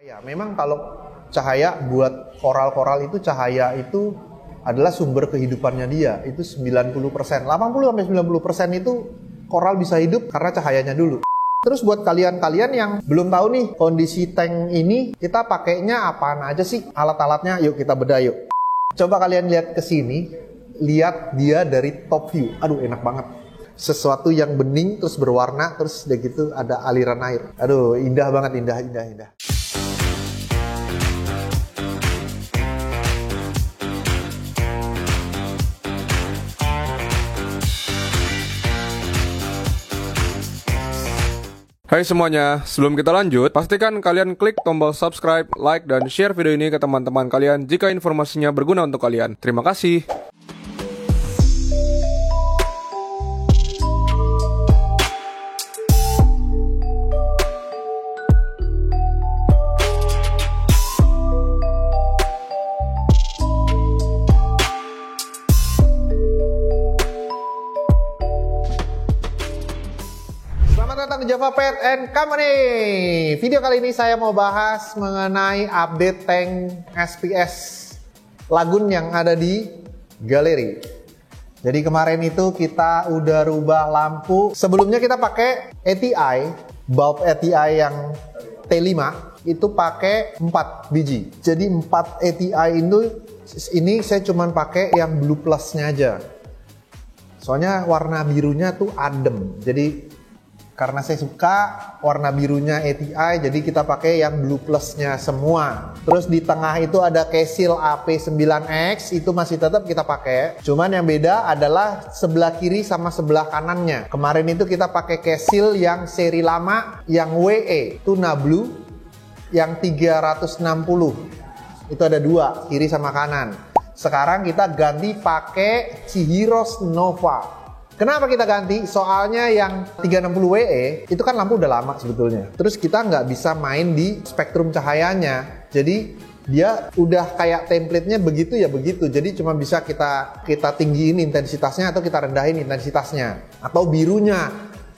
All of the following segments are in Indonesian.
Ya, memang kalau cahaya buat koral-koral itu cahaya itu adalah sumber kehidupannya dia. Itu 90%. 80-90% itu koral bisa hidup karena cahayanya dulu. Terus buat kalian-kalian yang belum tahu nih kondisi tank ini kita pakainya apaan aja sih alat-alatnya, yuk kita bedah yuk. Coba kalian lihat ke sini, lihat dia dari top view. Aduh enak banget. Sesuatu yang bening terus berwarna terus udah gitu ada aliran air. Aduh indah banget, indah. Hai semuanya, sebelum kita lanjut, pastikan kalian klik tombol subscribe, like, dan share video ini ke teman-teman kalian jika informasinya berguna untuk kalian. Terima kasih. Selamat datang di Java Pet and Company. Video kali ini saya mau bahas mengenai update tank SPS Lagoon yang ada di galeri. Jadi kemarin itu kita udah rubah lampu. Sebelumnya kita pakai ATI, bulb ATI yang T5 itu pakai 4 biji. Jadi 4 ATI ini saya cuman pakai yang blue plusnya aja. Soalnya warna birunya tuh adem. Jadi karena saya suka warna birunya ATI, jadi kita pakai yang blue plusnya semua. Terus di tengah itu ada Kesil AP9X, itu masih tetap kita pakai. Cuman yang beda adalah sebelah kiri sama sebelah kanannya. Kemarin itu kita pakai Kesil yang seri lama, yang WE, Tuna Blue, yang 360. Itu ada dua, kiri sama kanan. Sekarang kita ganti pakai Chihiros Nova. Kenapa kita ganti? Soalnya yang 360 WE itu kan lampu udah lama sebetulnya. Terus kita nggak bisa main di spektrum cahayanya. Jadi dia udah kayak template-nya begitu ya begitu. Jadi cuma bisa kita tinggiin intensitasnya atau kita rendahin intensitasnya. Atau birunya.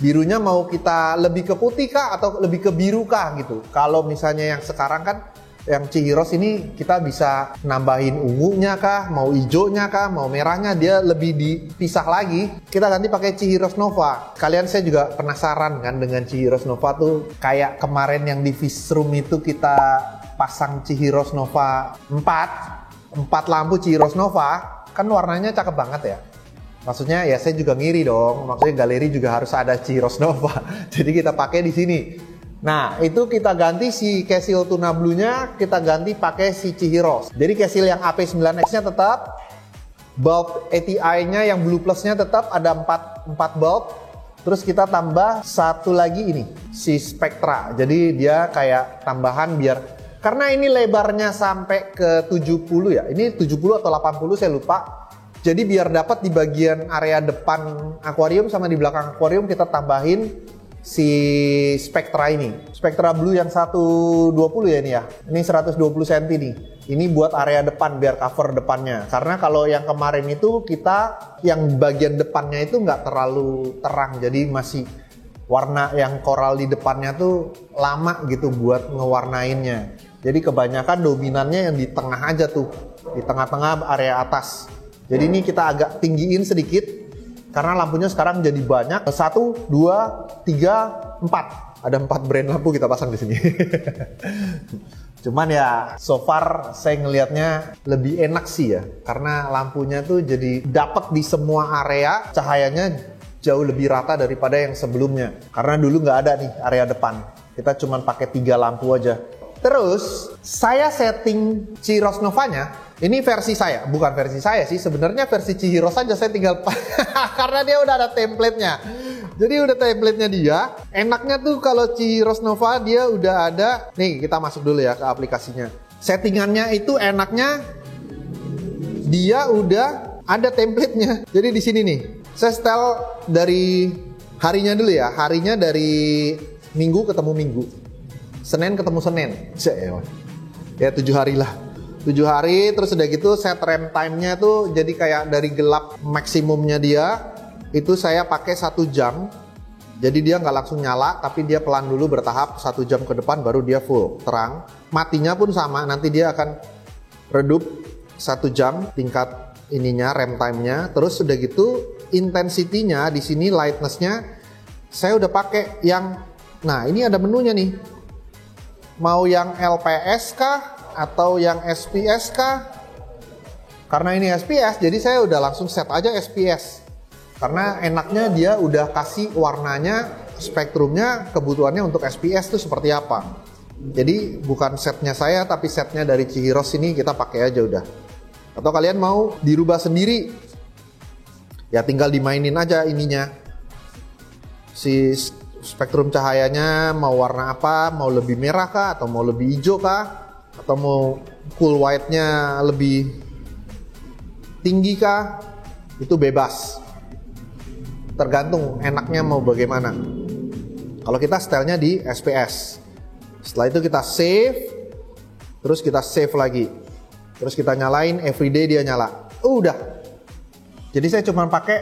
Birunya mau kita lebih ke putih kah atau lebih ke biru kah gitu. Kalau misalnya yang sekarang kan yang Chihiros ini kita bisa nambahin ungunya kah, mau hijaunya kah, mau merahnya, dia lebih dipisah lagi. Kita ganti pakai Chihiros Nova. Kalian saya juga penasaran kan dengan Chihiros Nova tuh kayak kemarin yang di Fishroom itu kita pasang Chihiros Nova 4 lampu Chihiros Nova, kan warnanya cakep banget ya. Maksudnya ya saya juga ngiri dong, maksudnya galeri juga harus ada Chihiros Nova. Jadi kita pakai di sini. Nah, itu kita ganti si Kesil Tuna Blue-nya, kita ganti pakai si Chihiros. Jadi Kesil yang AP9X-nya tetap, bulb ATI-nya yang Blue Plus-nya tetap ada 4 bulb. Terus kita tambah satu lagi ini, si Spectra. Jadi dia kayak tambahan biar, karena ini lebarnya sampai ke 70 ya. Ini 70 atau 80 saya lupa. Jadi biar dapat di bagian area depan akuarium sama di belakang akuarium kita tambahin si Spectra ini. Spectra Blue yang 120 ya ini ya. Ini 120 cm nih. Ini buat area depan biar cover depannya. Karena kalau yang kemarin itu kita yang bagian depannya itu nggak terlalu terang. Jadi masih warna yang koral di depannya tuh lama gitu buat ngewarnainnya. Jadi kebanyakan dominannya yang di tengah aja tuh. Di tengah-tengah area atas. Jadi ini kita agak tinggiin sedikit. Karena lampunya sekarang jadi banyak. 1, 2, 3, 4. Ada 4 brand lampu kita pasang di sini. Cuman ya so far saya ngelihatnya lebih enak sih ya. Karena lampunya tuh jadi dapat di semua area. Cahayanya jauh lebih rata daripada yang sebelumnya. Karena dulu nggak ada nih area depan. Kita cuman pakai 3 lampu aja. Terus saya setting Chihiros Novanya. Ini versi saya, bukan versi saya sih. Sebenarnya versi Chihiros saja saya tinggal karena dia udah ada template-nya. Jadi udah template-nya dia. Enaknya tuh kalau Chihiros Nova dia udah ada. Nih kita masuk dulu ya ke aplikasinya. Settingannya itu enaknya dia udah ada template-nya. Jadi di sini nih. Saya setel dari harinya dulu ya. Harinya dari Minggu ketemu Minggu. Senin ketemu Senin. Ya 7 hari lah. 7 hari, terus udah gitu set rem time-nya tuh jadi kayak dari gelap maksimumnya dia itu saya pakai 1 jam Jadi dia nggak langsung nyala, tapi dia pelan dulu bertahap 1 jam ke depan baru dia full terang. Matinya pun sama, nanti dia akan redup 1 jam tingkat ininya, rem time-nya. Terus udah gitu intensity-nya di sini, lightness-nya saya udah pakai yang, nah ini ada menunya nih. Mau yang LPS kah atau yang SPS kah? Karena ini SPS, jadi saya udah langsung set aja SPS. Karena enaknya dia udah kasih warnanya, spektrumnya, kebutuhannya untuk SPS itu seperti apa. Jadi bukan setnya saya, tapi setnya dari Chihiros ini kita pakai aja udah. Atau kalian mau dirubah sendiri, ya tinggal dimainin aja ininya. Si spektrum cahayanya mau warna apa, mau lebih merah kah, atau mau lebih hijau kah, atau mau cool white-nya lebih tinggi kah, itu bebas. Tergantung enaknya mau bagaimana. Kalau kita stylenya di SPS. Setelah itu kita save, terus kita save lagi, terus kita nyalain, everyday dia nyala. Udah. Jadi saya cuma pakai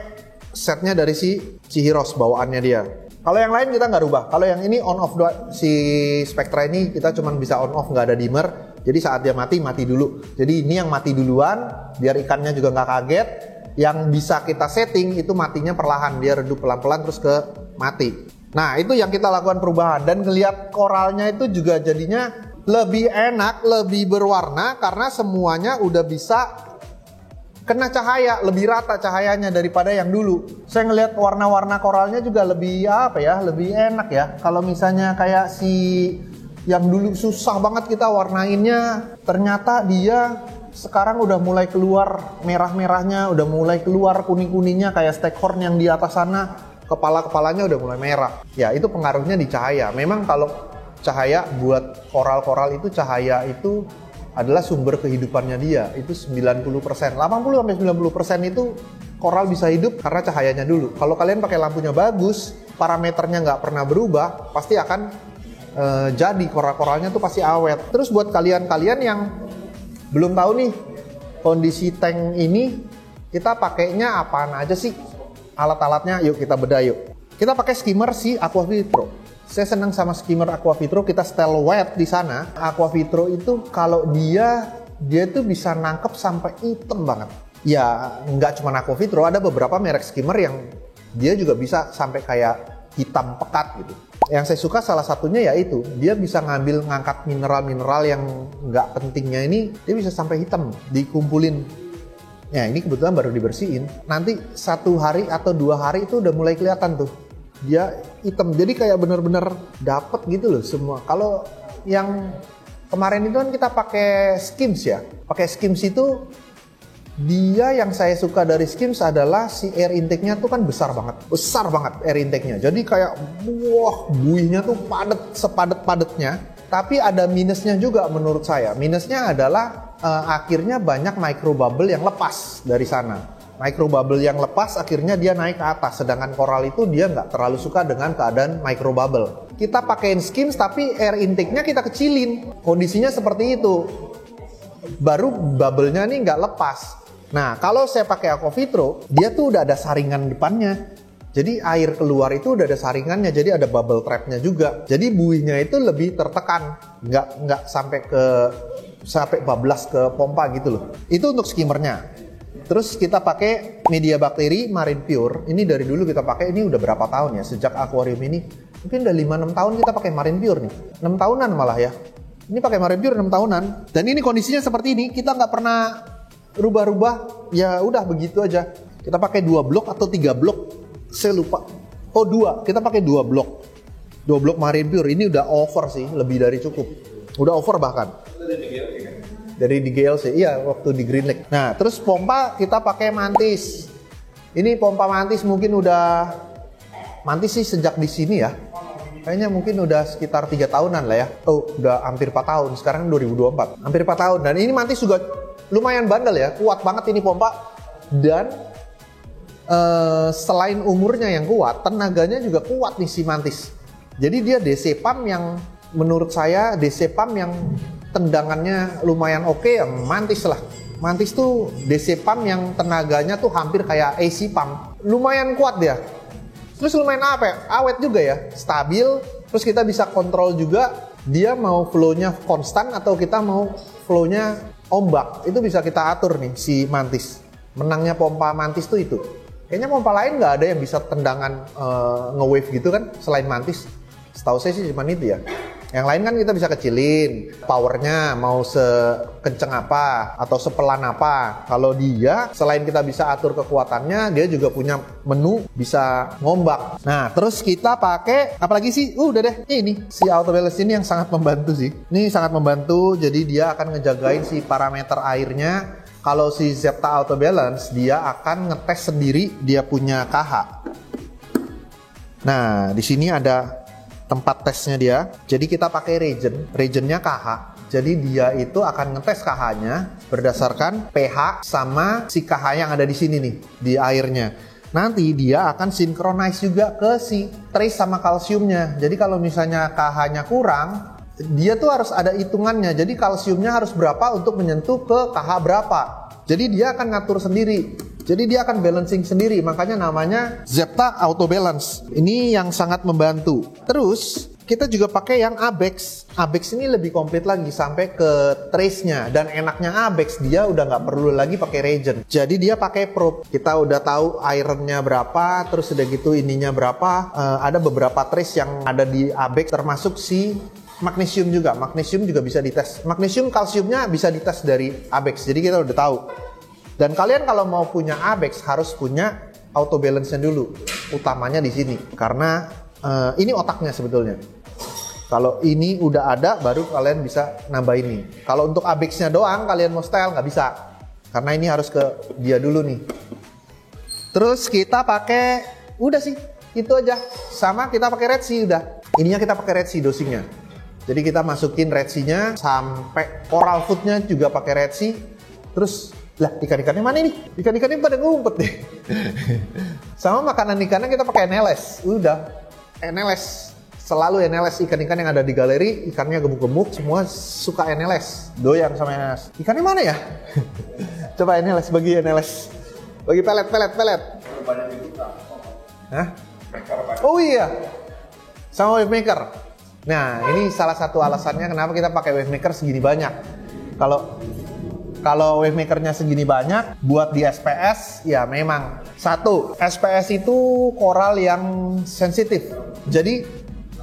setnya dari si Chihiros bawaannya dia. Kalau yang lain kita nggak rubah. Kalau yang ini on off si Spectra ini kita cuma bisa on off, nggak ada dimmer. Jadi saat dia mati dulu. Jadi ini yang mati duluan, biar ikannya juga nggak kaget. Yang bisa kita setting itu matinya perlahan, dia redup pelan-pelan terus ke mati. Nah itu yang kita lakukan perubahan, dan ngelihat koralnya itu juga jadinya lebih enak, lebih berwarna karena semuanya udah bisa kena cahaya, lebih rata cahayanya daripada yang dulu. Saya ngelihat warna-warna koralnya juga lebih lebih enak ya. Kalau misalnya kayak si yang dulu susah banget kita warnainnya, ternyata dia sekarang udah mulai keluar merah-merahnya, udah mulai keluar kuning-kuningnya kayak staghorn yang di atas sana, kepala-kepalanya udah mulai merah. Ya itu pengaruhnya di cahaya. Memang kalau cahaya buat koral-koral itu, cahaya itu adalah sumber kehidupannya dia. Itu 90%, 80-90% itu koral bisa hidup karena cahayanya dulu. Kalau kalian pakai lampunya bagus, parameternya nggak pernah berubah, pasti akan jadi koral-koralnya tuh pasti awet. Terus buat kalian-kalian yang belum tahu nih kondisi tank ini kita pakainya apaan aja sih alat-alatnya, yuk kita bedah yuk. Kita pakai skimmer si Aquavitro. Saya senang sama skimmer Aquavitro, kita setel wet di sana. Aquavitro itu kalau dia tuh bisa nangkep sampai hitam banget. Ya nggak cuma Aquavitro, ada beberapa merek skimmer yang dia juga bisa sampai kayak hitam pekat gitu. Yang saya suka salah satunya yaitu dia bisa ngangkat mineral-mineral yang nggak pentingnya ini, dia bisa sampai hitam, dikumpulin. Ya ini kebetulan baru dibersihin. Nanti 1 hari atau 2 hari itu udah mulai kelihatan tuh, dia hitam. Jadi kayak bener-bener dapet gitu loh semua. Kalau yang kemarin itu kan kita pakai Skims ya. Pakai Skims itu dia yang saya suka dari Skims adalah si air intake-nya tuh kan besar banget air intake-nya. Jadi kayak wah buihnya tuh padat, sepadat-padatnya. Tapi ada minusnya juga menurut saya. Minusnya adalah akhirnya banyak micro bubble yang lepas dari sana. Micro bubble yang lepas akhirnya dia naik ke atas. Sedangkan koral itu dia nggak terlalu suka dengan keadaan micro bubble. Kita pakein Skims tapi air intake-nya kita kecilin. Kondisinya seperti itu. Baru bubble-nya nih nggak lepas. Nah, kalau saya pakai Aquavitro, dia tuh udah ada saringan depannya. Jadi air keluar itu udah ada saringannya, jadi ada bubble trapnya juga. Jadi buihnya itu lebih tertekan, nggak sampai bablas ke pompa gitu loh. Itu untuk skimmernya. Terus kita pakai media bakteri Marine Pure. Ini dari dulu kita pakai, ini udah berapa tahun ya, sejak akuarium ini. Mungkin udah 5-6 tahun kita pakai Marine Pure nih. 6 tahunan malah ya. Ini pakai Marine Pure 6 tahunan. Dan ini kondisinya seperti ini, kita nggak pernah rubah-rubah, ya udah begitu aja. Kita pakai 2 blok atau 3 blok, saya lupa. Oh 2, kita pakai 2 blok. 2 blok Marine Pure, ini udah over sih, lebih dari cukup. Udah over bahkan. Dari di GLC, iya waktu di Green Lake. Nah terus pompa kita pakai Mantis. Ini pompa Mantis mungkin udah, Mantis sih sejak di sini ya. Kayaknya mungkin udah sekitar 3 tahunan lah ya. Oh udah hampir 4 tahun, sekarang 2024. Hampir 4 tahun, dan ini Mantis juga lumayan bandel ya, kuat banget ini pompa. Dan selain umurnya yang kuat, tenaganya juga kuat nih si Mantis. Jadi dia DC pump yang menurut saya DC pump yang tendangannya lumayan oke ya, Mantis lah. Mantis tuh DC pump yang tenaganya tuh hampir kayak AC pump. Lumayan kuat dia. Terus lumayan apa ya? Awet juga ya, stabil. Terus kita bisa kontrol juga dia mau flow-nya konstan atau kita mau flow-nya ombak. Itu bisa kita atur nih si Mantis. Menangnya pompa Mantis tuh itu. Kayaknya pompa lain nggak ada yang bisa tendangan nge-wave gitu kan selain Mantis. Setahu saya sih cuma itu ya. Yang lain kan kita bisa kecilin powernya mau sekenceng apa atau sepelan apa. Kalau dia selain kita bisa atur kekuatannya, dia juga punya menu bisa ngombak. Nah terus kita pakai apalagi sih? Udah deh ini si auto balance ini yang sangat membantu sih. Ini sangat membantu, jadi dia akan ngejagain si parameter airnya. Kalau si Zepta Auto Balance dia akan ngetes sendiri dia punya KH. Nah di sini ada tempat tesnya dia. Jadi kita pakai regionnya KH. Jadi dia itu akan ngetes KH-nya berdasarkan pH sama si KH yang ada di sini nih di airnya. Nanti dia akan synchronize juga ke si trace sama kalsiumnya. Jadi kalau misalnya KH-nya kurang, dia tuh harus ada hitungannya. Jadi kalsiumnya harus berapa untuk menyentuh ke KH berapa. Jadi dia akan ngatur sendiri. Jadi dia akan balancing sendiri, makanya namanya Zepta Auto Balance. Ini yang sangat membantu. Terus kita juga pakai yang Abex. Abex ini lebih komplit lagi sampai ke trace-nya. Dan enaknya Abex dia udah nggak perlu lagi pakai regen. Jadi dia pakai probe. Kita udah tahu iron-nya berapa, terus udah gitu ininya berapa. Ada beberapa trace yang ada di Abex termasuk si magnesium juga. Magnesium juga bisa dites. Magnesium kalsiumnya bisa dites dari Abex. Jadi kita udah tahu. Dan kalian kalau mau punya Abex harus punya auto balance-nya dulu. Utamanya di sini. Karena ini otaknya sebetulnya. Kalau ini udah ada baru kalian bisa nambah ini. Kalau untuk Abex-nya doang kalian mau style nggak bisa. Karena ini harus ke dia dulu nih. Terus kita pakai udah sih itu aja. Sama kita pakai Red Sea udah. Ininya kita pakai Red Sea dosingnya. Jadi kita masukin Red Sea-nya sampai coral food-nya juga pakai Red Sea. Terus lah ikan-ikannya mana nih? Ikan-ikannya pada ngumpet deh. Sama makanan ikannya kita pakai NLS. Udah NLS. Selalu NLS. Ikan-ikan yang ada di galeri ikannya gemuk-gemuk semua suka NLS. Doyan sama NLS. Ikannya mana ya? Coba NLS, bagi NLS. Bagi pelet. Hah? Oh iya. Sama wave maker. Nah, ini salah satu alasannya kenapa kita pakai wave maker segini banyak. Kalau wave makernya segini banyak, buat di SPS, ya memang. Satu, SPS itu koral yang sensitif. Jadi,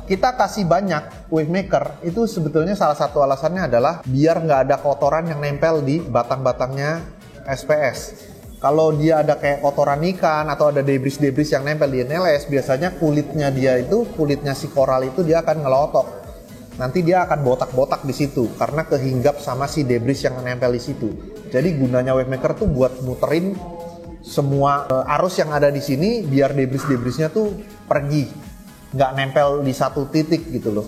kita kasih banyak wave maker, itu sebetulnya salah satu alasannya adalah biar nggak ada kotoran yang nempel di batang-batangnya SPS. Kalau dia ada kayak kotoran ikan atau ada debris-debris yang nempel di NLS, biasanya kulitnya si koral itu dia akan ngelotok. Nanti dia akan botak-botak di situ karena kehinggap sama si debris yang nempel di situ. Jadi gunanya wave maker tuh buat muterin semua arus yang ada di sini biar debris-debrisnya tuh pergi, nggak nempel di satu titik gitu loh.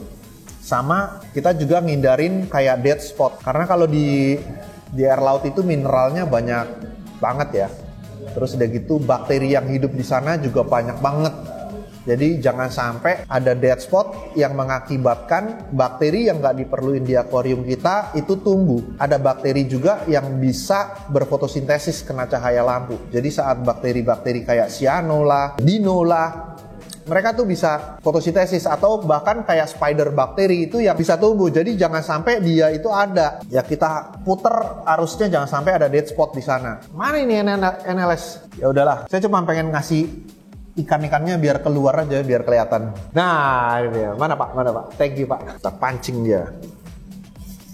Sama kita juga ngindarin kayak dead spot karena kalau di air laut itu mineralnya banyak banget ya. Terus udah gitu bakteri yang hidup di sana juga banyak banget. Jadi jangan sampai ada dead spot yang mengakibatkan bakteri yang nggak diperluin di akuarium kita itu tumbuh. Ada bakteri juga yang bisa berfotosintesis kena cahaya lampu. Jadi saat bakteri-bakteri kayak cyano lah, dino lah, mereka tuh bisa fotosintesis atau bahkan kayak spider bakteri itu yang bisa tumbuh. Jadi jangan sampai dia itu ada. Ya kita puter arusnya jangan sampai ada dead spot di sana. Mana ini NLS? Ya udahlah, saya cuma pengen ngasih ikan-ikannya biar keluar aja, biar kelihatan. Nah, ini dia. Mana Pak? Thank you Pak. Kita pancing dia.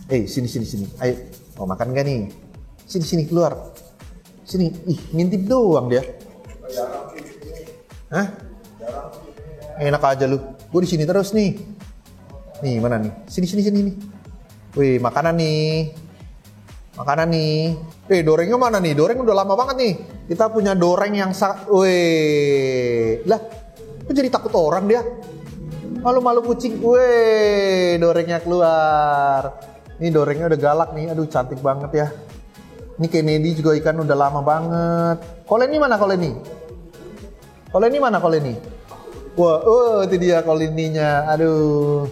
Sini. Ayo. Mau makan gak nih? Sini, keluar. Sini. Ngintip doang dia. Hah? Enak aja lu. Gue di sini terus nih. Nih, mana nih? Sini nih. Wih, makanan nih. Dorengnya mana nih? Doreng udah lama banget nih. Kita punya doreng yang wih. Lah, kok jadi takut orang dia? Malu-malu kucing. Wih, dorengnya keluar. Ini dorengnya udah galak nih. Aduh, cantik banget ya. Ini Kennedy juga ikan udah lama banget. Koleni mana Koleni? Wah, itu dia koleninya. Aduh.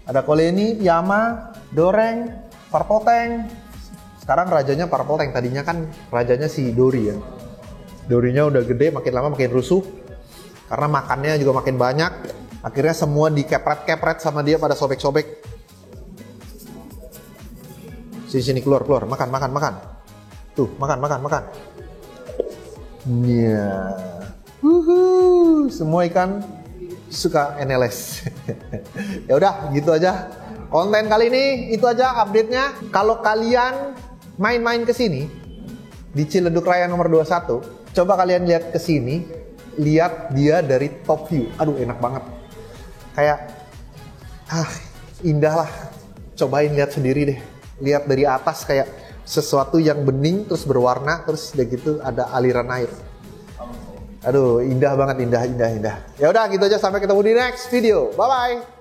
Ada koleni, Yama, doreng, purple tank. Sekarang rajanya purple tank. Tadinya kan rajanya si Dori ya. Dorinya udah gede, makin lama makin rusuh. Karena makannya juga makin banyak, akhirnya semua dikepret-kepret sama dia pada sobek-sobek. Sini keluar, makan. Tuh, makan. Iya. Semua ikan suka NLS. Ya udah, gitu aja. Konten kali ini itu aja update-nya. Kalau kalian main-main ke sini di Ciledug Raya nomor 21, coba kalian lihat ke sini, lihat dia dari top view. Aduh, enak banget. Kayak indah lah. Cobain lihat sendiri deh. Lihat dari atas kayak sesuatu yang bening terus berwarna terus udah gitu ada aliran air. Aduh, indah banget, indah. Ya udah gitu aja, sampai ketemu di next video. Bye bye.